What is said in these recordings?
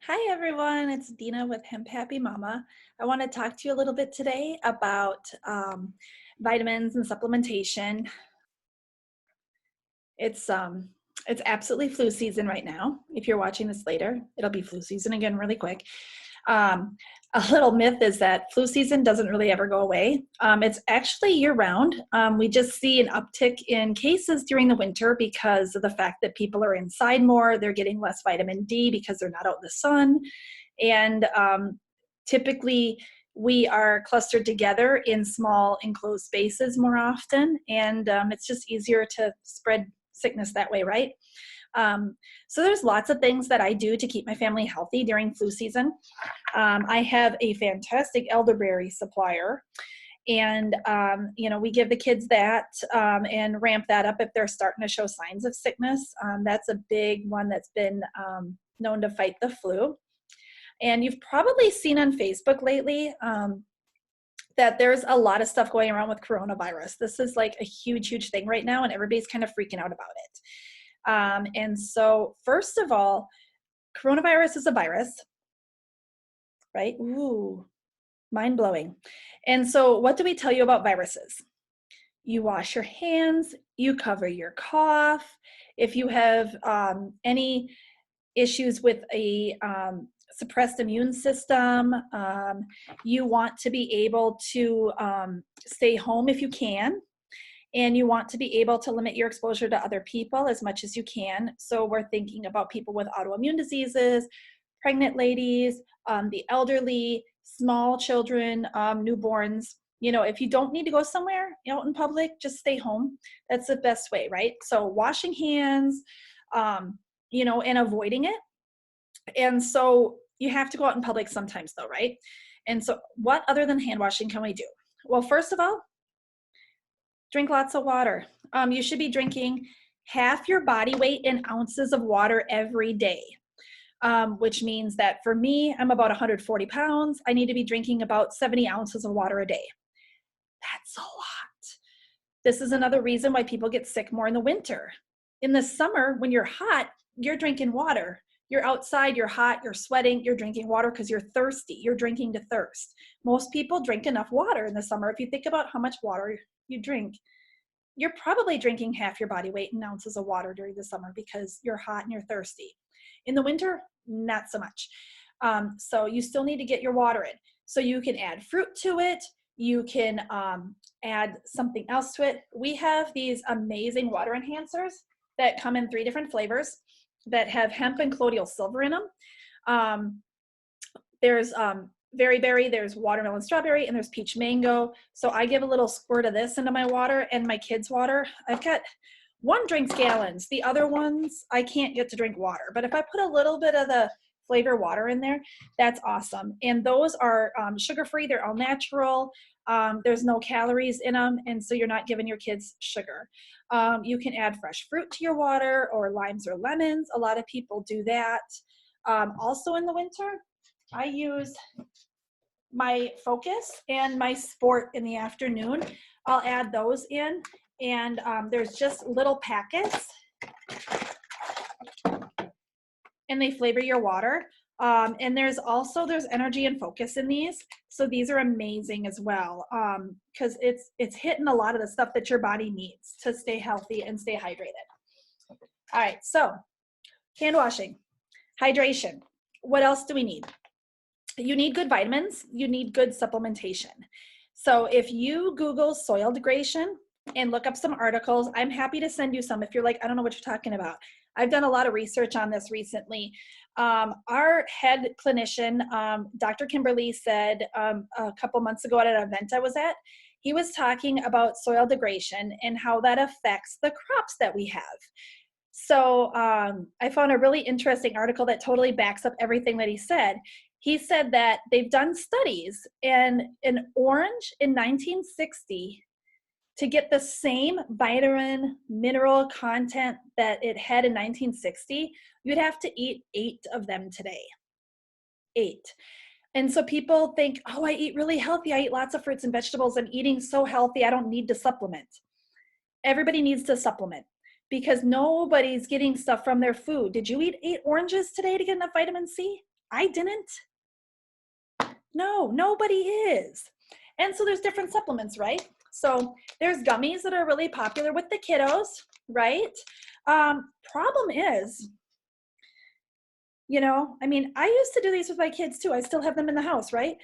Hi everyone, it's Dina with Hemp Happy Mama. I want to talk to you a little bit today about vitamins and supplementation. It's um, it's absolutely flu season right now. If you're watching this later, it'll be flu season again really quick. Um, a little myth is that flu season doesn't really ever go away. It's actually year round. We just see an uptick in cases during the winter because of the fact that people are inside more. They're getting less vitamin D because they're not out in the sun. And typically, we are clustered together in small enclosed spaces more often. And it's just easier to spread sickness that way, right? So there's lots of things that I do to keep my family healthy during flu season. I have a fantastic elderberry supplier, and we give the kids that and ramp that up if they're starting to show signs of sickness. That's a big one that's been known to fight the flu. And you've probably seen on Facebook lately that there's a lot of stuff going around with coronavirus. This is like a huge thing right now, and everybody's kind of freaking out about it. And so, first of all, coronavirus is a virus, right? Ooh, mind blowing. And so, what do we tell you about viruses? You wash your hands, you cover your cough. If you have any issues with a suppressed immune system, you want to be able to stay home if you can. And you want to be able to limit your exposure to other people as much as you can. So we're thinking about people with autoimmune diseases, pregnant ladies, the elderly, small children, newborns. If you don't need to go somewhere out in public, just stay home. That's the best way, right? So washing hands, and avoiding it. And so you have to go out in public sometimes though, right? And so what other than hand washing can we do? Well, first of all, drink lots of water. You should be drinking half your body weight in ounces of water every day, which means that for me, I'm about 140 pounds. I need to be drinking about 70 ounces of water a day. That's a lot. This is another reason why people get sick more in the winter. In the summer, when you're hot, you're drinking water. You're outside, you're hot, you're sweating, you're drinking water because you're thirsty. You're drinking to thirst. Most people drink enough water in the summer. If you think about how much water you drink, you're probably drinking half your body weight in ounces of water during the summer because you're hot and you're thirsty. In the winter, not so much. So you still need to get your water in. So you can add fruit to it. You can add something else to it. We have these amazing water enhancers that come in 3 different flavors that have hemp and colloidal silver in them. There's berry berry, there's watermelon strawberry, and there's peach mango. So I give a little squirt of this into my water and my kids' water. I've got one drinks gallons. The other ones I can't get to drink water. But if I put a little bit of the flavor water in there, that's awesome. And those are sugar-free. They're all natural. There's no calories in them, and so you're not giving your kids sugar. You can add fresh fruit to your water or limes or lemons. A lot of people do that. Also in the winter, I use my Focus and my Sport in the afternoon. I'll add those in, and there's just little packets, and they flavor your water. And there's energy and focus in these. So these are amazing as well, because it's hitting a lot of the stuff that your body needs to stay healthy and stay hydrated. All right, so hand washing, hydration. What else do we need? You need good vitamins. You need good supplementation. So if you Google soil degradation and look up some articles, I'm happy to send you some if you're like, I don't know what you're talking about. I've done a lot of research on this recently. Our head clinician, Dr. Kimberly, said a couple months ago at an event I was at, he was talking about soil degradation and how that affects the crops that we have. So I found a really interesting article that totally backs up everything that he said. He said that they've done studies, and an orange in 1960, to get the same vitamin mineral content that it had in 1960, you'd have to eat 8 of them today. 8. And so people think, oh, I eat really healthy. I eat lots of fruits and vegetables. I'm eating so healthy. I don't need to supplement. Everybody needs to supplement because nobody's getting stuff from their food. Did you eat 8 oranges today to get enough vitamin C? I didn't. No, nobody is. And so there's different supplements, right? So there's gummies that are really popular with the kiddos, right? Problem is, I mean, I used to do these with my kids too. I still have them in the house, right?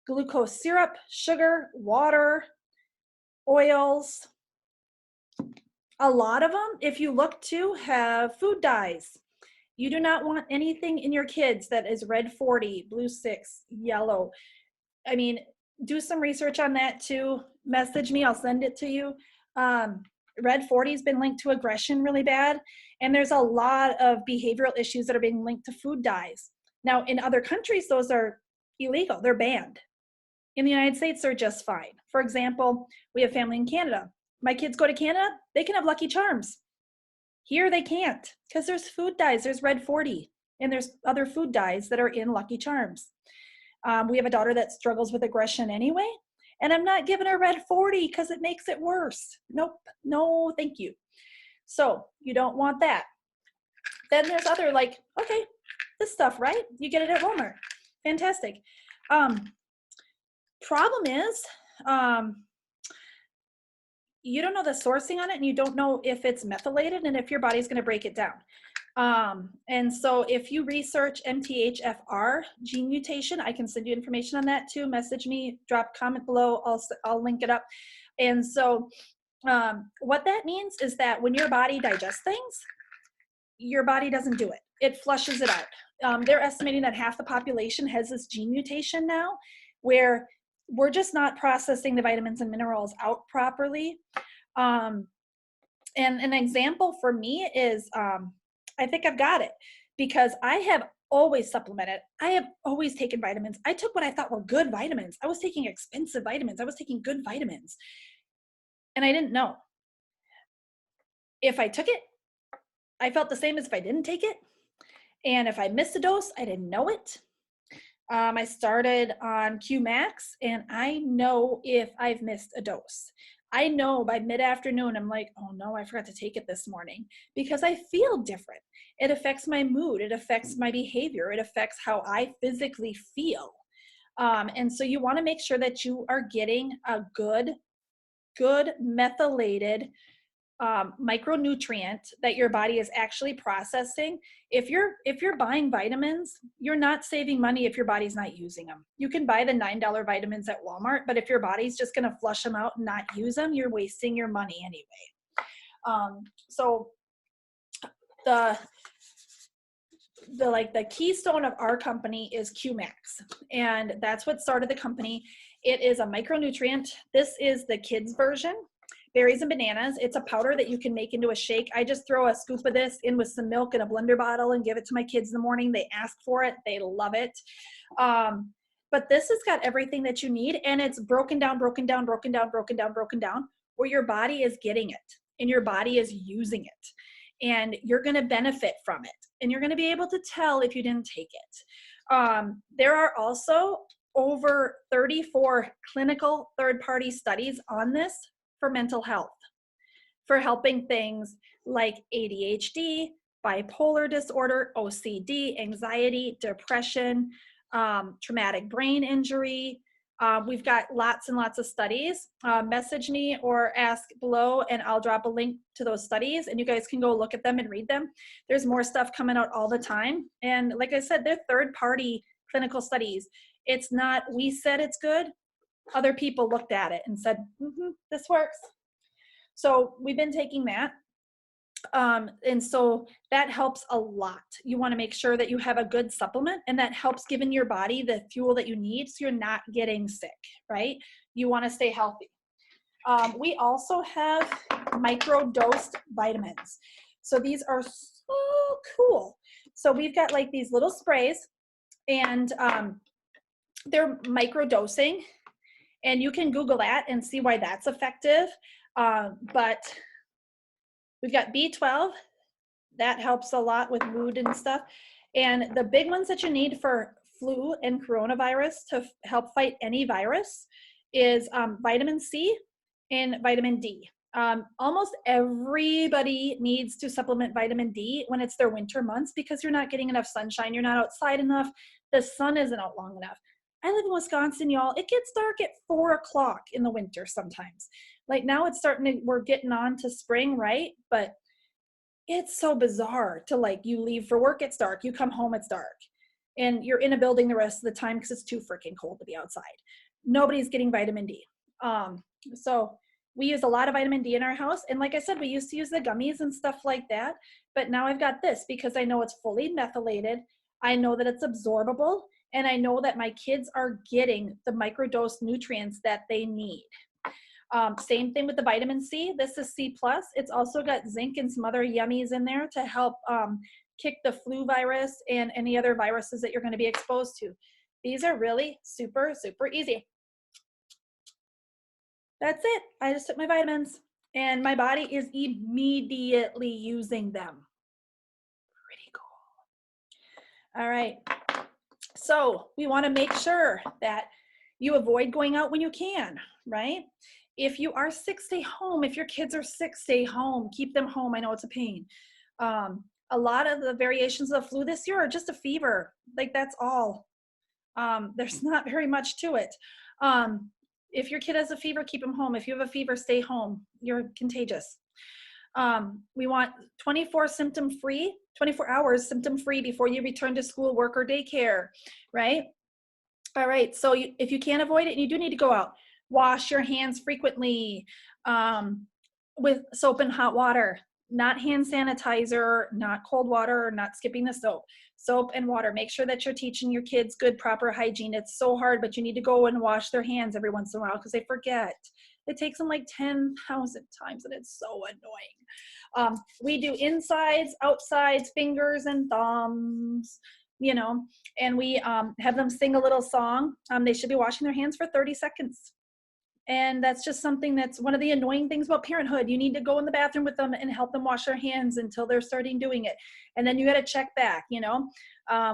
Glucose syrup, sugar, water, oils. A lot of them, if you look to, have food dyes. You do not want anything in your kids that is red 40, blue 6, yellow. I mean, do some research on that too. Message me, I'll send it to you. Red 40 has been linked to aggression really bad. And there's a lot of behavioral issues that are being linked to food dyes. Now, in other countries, those are illegal. They're banned. In the United States, they're just fine. For example, we have family in Canada. My kids go to Canada, they can have Lucky Charms. Here they can't because there's food dyes. There's red 40 and there's other food dyes that are in Lucky Charms. We have a daughter that struggles with aggression anyway, and I'm not giving her red 40 because it makes it worse. Nope, no, thank you. So you don't want that. Then there's other okay, this stuff, right? You get it at Walmart. Fantastic. Problem is, you don't know the sourcing on it, and you don't know if it's methylated and if your body's going to break it down. And so if you research MTHFR gene mutation, I can send you information on that too. Message me, drop comment below. I'll link it up. And so what that means is that when your body digests things, your body doesn't do it. It flushes it out. They're estimating that half the population has this gene mutation now, where we're just not processing the vitamins and minerals out properly. And an example for me is, I think I've got it because I have always supplemented. I have always taken vitamins. I took what I thought were good vitamins. I was taking expensive vitamins. I was taking good vitamins. And I didn't know. If I took it, I felt the same as if I didn't take it. And if I missed a dose, I didn't know it. I started on QMix, and I know if I've missed a dose. I know by mid-afternoon, I'm like, oh no, I forgot to take it this morning, because I feel different. It affects my mood. It affects my behavior. It affects how I physically feel. And so you want to make sure that you are getting a good methylated micronutrient that your body is actually processing. If you're buying vitamins, you're not saving money if your body's not using them. You can buy the $9 vitamins at Walmart, but if your body's just going to flush them out and not use them, you're wasting your money anyway. So the keystone of our company is QMix, and that's what started the company. It is a micronutrient. This is the kids version. Berries and bananas. It's a powder that you can make into a shake. I just throw a scoop of this in with some milk in a blender bottle and give it to my kids in the morning. They ask for it. They love it. But this has got everything that you need, and it's broken down, where your body is getting it and your body is using it, and you're going to benefit from it, and you're going to be able to tell if you didn't take it. There are also over 34 clinical third-party studies on this for mental health, for helping things like ADHD, bipolar disorder, OCD, anxiety, depression, traumatic brain injury. We've got lots and lots of studies. Message me or ask below, and I'll drop a link to those studies, and you guys can go look at them and read them. There's more stuff coming out all the time. And like I said, they're third-party clinical studies. It's not, we said it's good. Other people looked at it and said, this works. So we've been taking that. And so that helps a lot. You want to make sure that you have a good supplement, and that helps giving your body the fuel that you need so you're not getting sick, right? You want to stay healthy. We also have microdosed vitamins. So these are so cool. So we've got like these little sprays, and they're microdosing. And you can Google that and see why that's effective. But we've got B12. That helps a lot with mood and stuff. And the big ones that you need for flu and coronavirus to help fight any virus is vitamin C and vitamin D. Almost everybody needs to supplement vitamin D when it's their winter months because you're not getting enough sunshine. You're not outside enough. The sun isn't out long enough. I live in Wisconsin, y'all. It gets dark at 4 o'clock in the winter sometimes. Like now it's starting to, we're getting on to spring, right? But it's so bizarre to like, you leave for work, it's dark. You come home, it's dark. And you're in a building the rest of the time because it's too freaking cold to be outside. Nobody's getting vitamin D. So we use a lot of vitamin D in our house. And like I said, we used to use the gummies and stuff like that. But now I've got this because I know it's fully methylated. I know that it's absorbable. And I know that my kids are getting the microdose nutrients that they need. Same thing with the vitamin C. This is C+. It's also got zinc and some other yummies in there to help kick the flu virus and any other viruses that you're going to be exposed to. These are really super, super easy. That's it. I just took my vitamins and my body is immediately using them. Pretty cool. All right. So we want to make sure that you avoid going out when you can, right? If you are sick, stay home. If your kids are sick, stay home. Keep them home. I know it's a pain. A lot of the variations of the flu this year are just a fever. Like that's all. There's not very much to it. If your kid has a fever, keep them home. If you have a fever, stay home. You're contagious. We want 24 hours symptom-free before you return to school, work, or daycare, right? All right, so if you can't avoid it, and you do need to go out, wash your hands frequently with soap and hot water, not hand sanitizer, not cold water, not skipping the soap. Soap and water. Make sure that you're teaching your kids good, proper hygiene. It's so hard, but you need to go and wash their hands every once in a while because they forget. It takes them like 10,000 times, and it's so annoying. We do insides, outsides, fingers, and thumbs, you know, and we have them sing a little song. They should be washing their hands for 30 seconds. And that's just something that's one of the annoying things about parenthood. You need to go in the bathroom with them and help them wash their hands until they're starting doing it. And then you got to check back, you know.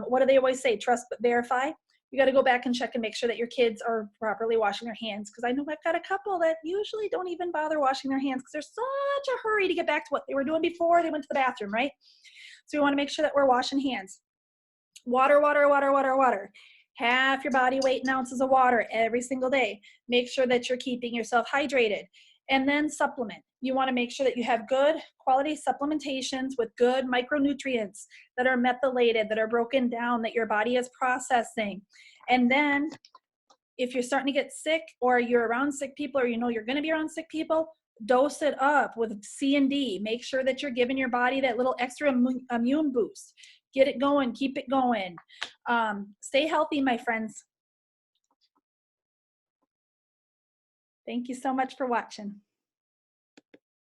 What do they always say? Trust but verify. You got to go back and check and make sure that your kids are properly washing their hands. Because I know I've got a couple that usually don't even bother washing their hands because they're such a hurry to get back to what they were doing before they went to the bathroom, right? So we want to make sure that we're washing hands. Water, water, water, water, water. Half your body weight in ounces of water every single day. Make sure that you're keeping yourself hydrated. And then supplement. You want to make sure that you have good quality supplementations with good micronutrients that are methylated, that are broken down, that your body is processing. And then if you're starting to get sick or you're around sick people or you know you're going to be around sick people, dose it up with C and D. Make sure that you're giving your body that little extra immune boost. Get it going, keep it going. Stay healthy, my friends. Thank you so much for watching.